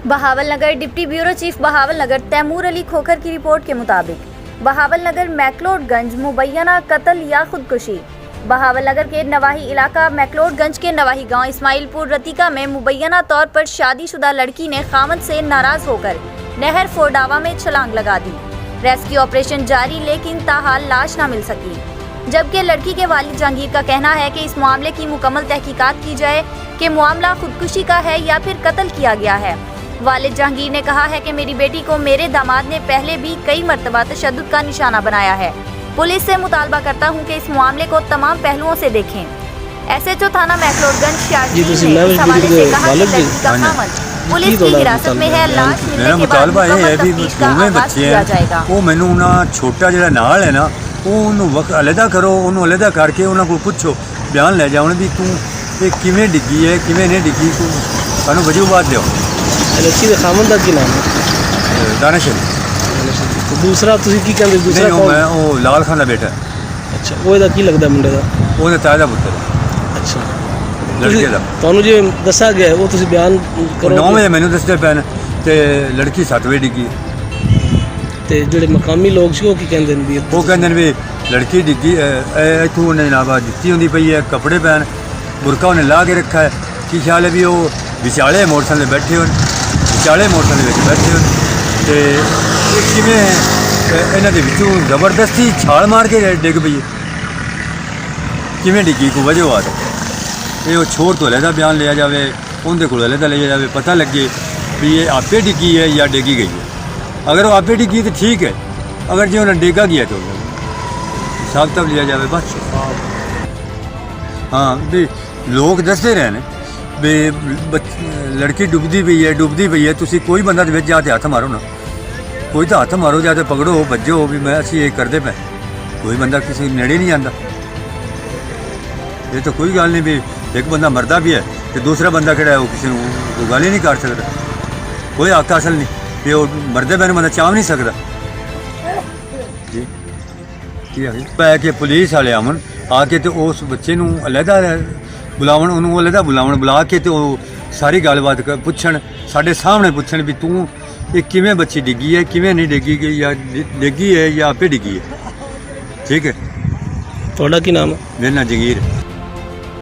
बहावल नगर deputy bureau chief Bahawal नगर तैमूर अली खोखर की report के मुताबिक बहावल नगर मैकलोडगंज मुबैना कत्ल या खुदकुशी। बहावल नगर के नवाही इलाका मैकलोडगंज के नवाही गांव इस्माइलपुर रतिका में मुबैना तौर पर शादीशुदा लड़की ने खामद से नाराज होकर नहर फोरडावा में छलांग लगा दी। रेस्क्यू ऑपरेशन जारी लेकिन ताहाल लाश न मिल सकी, जबकि लड़की के वालिद जहांगीर का कहना है कि इस मामले की मुकम्मल तहकीकात की जाए कि मामला खुदकुशी का है या फिर कत्ल किया गया है। वालिद जहांगीर ने कहा है कि मेरी बेटी को मेरे दामाद ने पहले भी कई मर्तबा तशद्दुद का निशाना बनाया है। पुलिस से मुतालबा करता हूं कि इस मामले को तमाम पहलुओं से देखें। SHO थाना मैकलोडगंज शारजी ने इस हवाले से कहा कि लड़की का खामद पुलिस की हिरासत में है। लाश मिलने के बाद मुकम्मल तफ्तीश का आगाज किया जाएगा। वो मैनू ना छोटा जिहड़ा नाल है ना ਉਹਨੂੰ ਅਲੱਦਾ ਕਰੋ, ਉਹਨੂੰ ਅਲੱਦਾ ਕਰਕੇ ਉਹਨਾਂ ਕੋਲ ਪੁੱਛੋ, ਬਿਆਨ ਲੈ ਜਾਉਣ ਵੀ ਤੂੰ ਇਹ ਕਿਵੇਂ ਡਿੱਗੀ ਹੈ, ਕਿਵੇਂ ਨਹੀਂ ਡਿੱਗੀ, ਤੂੰ ਸਾਨੂੰ ਵਜੂਬਾਤ ਦਿਓ। ਲੜਕੀ ਦੇ ਖਾਮਨ ਦਾ ਕੀ ਨਾਮ ਹੈ? ਦਾਨਿਸ਼। ਦੂਸਰਾ ਤੁਸੀਂ ਕੀ ਕਹਿੰਦੇ? ਦੂਸਰਾ ਨਹੀਂ, ਮੈਂ ਉਹ ਲਾਲ ਖਾਨ ਦਾ ਬੇਟਾ। ਅੱਛਾ, ਉਹ ਇਹਦਾ ਕੀ ਲੱਗਦਾ ਮੁੰਡੇ ਦਾ? ਉਹਦਾ ਤਾਇਆ ਦਾ ਪੁੱਤਰ। ਅੱਛਾ, ਲੜਕੇ ਦਾ ਤੁਹਾਨੂੰ ਜੇ ਦੱਸਿਆ ਗਿਆ ਉਹ ਤੁਸੀਂ ਬਿਆਨ ਕਰੋ। 9 ਵਜੇ ਮੈਨੂੰ ਦੱਸਦੇ ਪੈਣ ਤੇ ਲੜਕੀ 7 ਵਜੇ ਡਿੱਗੀ। ਤੇ ਜਿਹੜੇ ਮਕਾਮੀ ਲੋਕ ਸੀ ਉਹ ਕੀ ਕਹਿੰਦੇ ਨੇ? ਵੀ ਉਹ ਕਹਿੰਦੇ ਨੇ ਵੀ ਲੜਕੀ ਡਿੱਗੀ ਇੱਥੋਂ ਉਹਨੇ ਜਨਾਬ ਜੁੱਤੀ ਹੁੰਦੀ ਪਈ ਹੈ, ਕੱਪੜੇ ਪੈਣ, ਬੁਰਕਾ ਉਹਨੇ ਲਾ ਕੇ ਰੱਖਾ ਹੈ। ਕੀ ਖਿਆਲ ਹੈ ਵੀ ਉਹ ਵਿਚਾਲੇ ਮੋਟਰਸਾਈਕਲ 'ਤੇ ਬੈਠੇ ਹੋਣ, ਵਿਚਾਲੇ ਮੋਟਰਸਾਈਕਲ ਵਿੱਚ ਬੈਠੇ ਹੋਣ ਤੇ ਇਹ ਕਿਵੇਂ ਇਹਨਾਂ ਦੇ ਵਿੱਚੋਂ ਜ਼ਬਰਦਸਤੀ ਛਾਲ ਮਾਰ ਕੇ ਡਿੱਗ ਪਈ ਹੈ। ਕਿਵੇਂ ਡਿੱਗੀ ਕੋਈ ਵਜ੍ਹਾ ਆ ਇਹ ਉਹ ਛੋੜ ਤੋਂ ਲੈਦਾ ਬਿਆਨ ਲਿਆ ਜਾਵੇ, ਉਹਦੇ ਕੋਲ ਲੈਦਾ ਲਿਆ ਜਾਵੇ, ਪਤਾ ਲੱਗੇ ਵੀ ਇਹ ਆਪੇ ਡਿੱਗੀ ਹੈ ਜਾਂ ਡਿੱਗੀ ਗਈ ਹੈ। अगर वो आपे डिगी तो ठीक है, अगर जो उन्हें डेगा गया तो साफ तब लिया जाए बस। हाँ भी लोग दसते रहे ने भी लड़की डुबदी पई है तुसी कोई बंदा जाते हथ मारो ना, कोई तो हथ मारो जाते पकड़ो बज्जो भी मैं असी ये करते पे, कोई बंदा किसी नेड़े नहीं आता। ये तो कोई गल नहीं भी एक बंदा मरदा भी है तो दूसरा बंदा किहड़ा है वो किसी को गल ही नहीं कर सकता। कोई हक हासिल नहीं भी वो मरदे पैन बंदा चाह नहीं सकता जी। पै के पुलिस वाले आवन आके तो उस बच्चे नूं अलहदा बुलावन, उन्होंने अलहदा बुलावन, बुला के तो सारी गलबात पुछण, साडे सामने पुछण भी तू ये किवें बच्ची डिगी है, किवें नहीं डिगी या डिगी है या आपे डिगी है। ठीक है, तुहाडा की नाम है? मेरा नाम जंगीर।